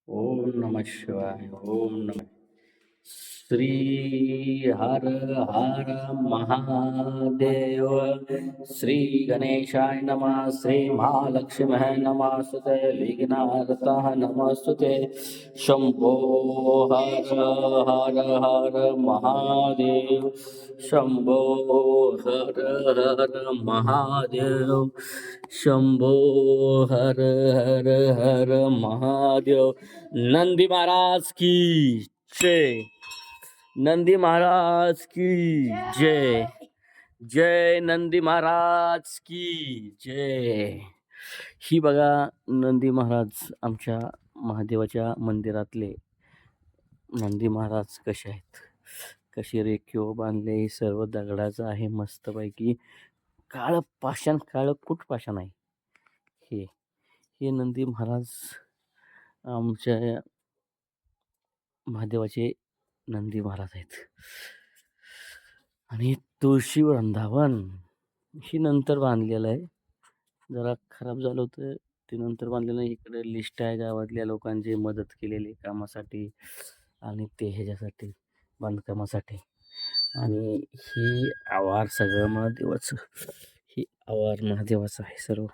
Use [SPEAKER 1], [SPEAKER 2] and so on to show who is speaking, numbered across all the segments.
[SPEAKER 1] ओम नमः शिवाय. ओम नमः. श्री हर हर महादेव. श्री गणेशाय नमः. श्री महालक्ष्मी नमस्तुते. विघ्नहर्ता नमस्तुते. शंभो हर हर हर महादेव. शंभो हर हर महादेव. शंभो हर हर हर महादेव. नंदी महाराज की जय. नंदी महाराज की जय. जय नंदी महाराज की जय. ही बघा नंदी महाराज आमच्या महादेवाच्या मंदिरातले नंदी महाराज कसे आहेत, कशी रेखीव बांधले. हे सर्व दगडाचं आहे मस्तपैकी. काळं पाषाण, काळं कुठ पाषाण आहे. हे हे नंदी महाराज आमच्या महादेवाचे नंदी महाराज आहेत. आणि तुळशी वृंदावन ही नंतर बांधलेलं आहे. जरा खराब झालं होतं ते नंतर बांधलेलं आहे. इकडे लिस्ट आहे गावातल्या लोकांची मदत केलेली कामासाठी आणि ते ह्याच्यासाठी बांधकामासाठी. आणि ही आवार सगळं महादेवाचं, ही आवार महादेवाचं आहे सर्व.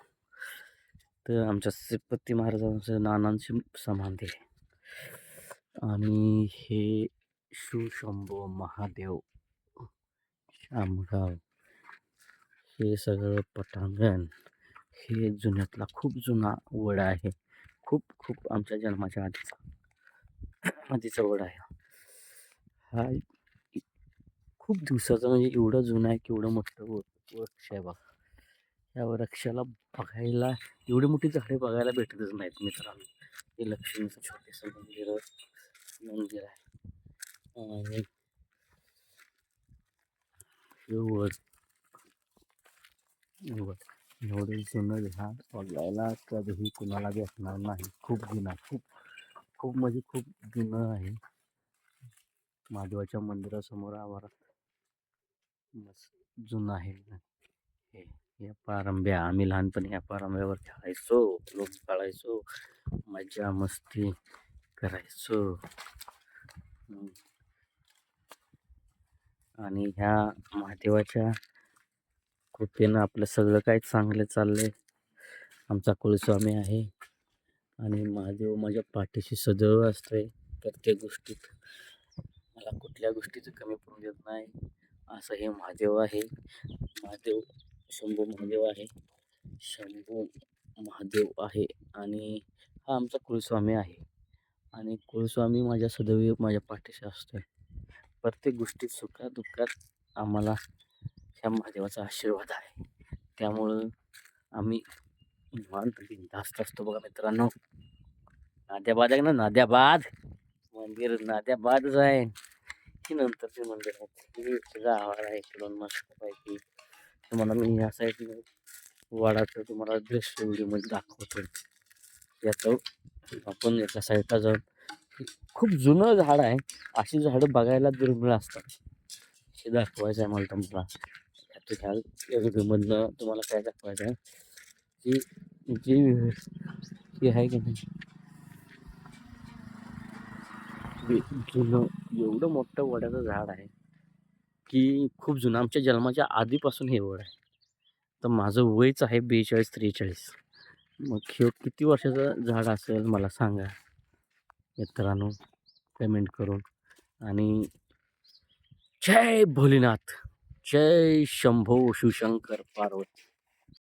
[SPEAKER 1] तर आमच्या श्रीपती महाराजांचं नानांची समाधी आहे. आणि हे शिवशंभो महादेव शामगाव, हे सगळं पटांगण, हे जुन्यातला खूप जुना वड आहे. खूप खूप आमच्या जन्माच्या आधीचा वड आहे हा. खूप दिवसाचा, म्हणजे एवढं जुनं आहे की एवढं मोठं वृक्ष आहे बघा. या वृक्षाला बघायला एवढी मोठी झाडे बघायला भेटतच नाहीत मित्रांनो. हे लक्ष्मीचं छोटेसं मंदिर आहे. आणि एवढं जुनं झाड बघायला कधीही कुणाला भेटणार नाही. खूप जुना, खूप खूप म्हणजे खूप जुनं आहे. महादेवाच्या मंदिरासमोर आवारात मस्त जुनं आहे. हे या पारंब्या, आम्ही लहानपणी या पारंब्यावर खेळायचो, लोक काढायचो, मजा मस्ती करायचो. आणि ह्या महादेवाच्या कृपेनं आपलं सगळं काही चांगलं चाललंय. आमचा कुलस्वामी आहे आणि महादेव माझ्या पाठीशी सदैव असतोय प्रत्येक गोष्टीत. मला कुठल्या गोष्टीचं कमी पडून देत नाही. असं हे महादेव आहे. महादेव शंभू महादेव आहे. शंभू महादेव आहे. आणि हा आमचा कुलस्वामी आहे. आणि कुलस्वामी माझ्या सदैव माझ्या पाठीशी असतोय प्रत्येक गोष्टीत, सुखात दुःखात. आम्हाला ह्या महादेवाचा आशीर्वाद आहे. त्यामुळं आम्ही निवांत बिनधास्त असतो बघा मित्रांनो. नाद्याबाद आहे ना, नाद्याबाद मंदिर नाद्याबादच आहे. की नंतरचे मंदिर आहे, हे आवार आहे इकडून मस्तपैकी. तुम्हाला मी या साईडने वाडाचं तुम्हाला दृश्य व्हिडिओमध्ये दाखवतो. याचं आपण एका साईडला जाऊन, खूप जुनं झाड आहे. अशी झाडं बघायला दुर्मिळ असतात. हे दाखवायचं आहे मला तुम्हाला. ह्या व्हिडिओमधनं तुम्हाला काय दाखवायचं आहे की जी आहे की नाही, जुनं एवढं मोठं वडाचं झाड आहे की खूप जुनं, आमच्या जन्माच्या आधीपासून हे वड आहे. तर माझं वयच आहे 42-43. मग हे किती वर्षाचं झाड असेल मला सांगा मित्रांनो कमेंट करून. आणि जय भोलेनाथ, जय शंभो शिवशंकर पार्वती.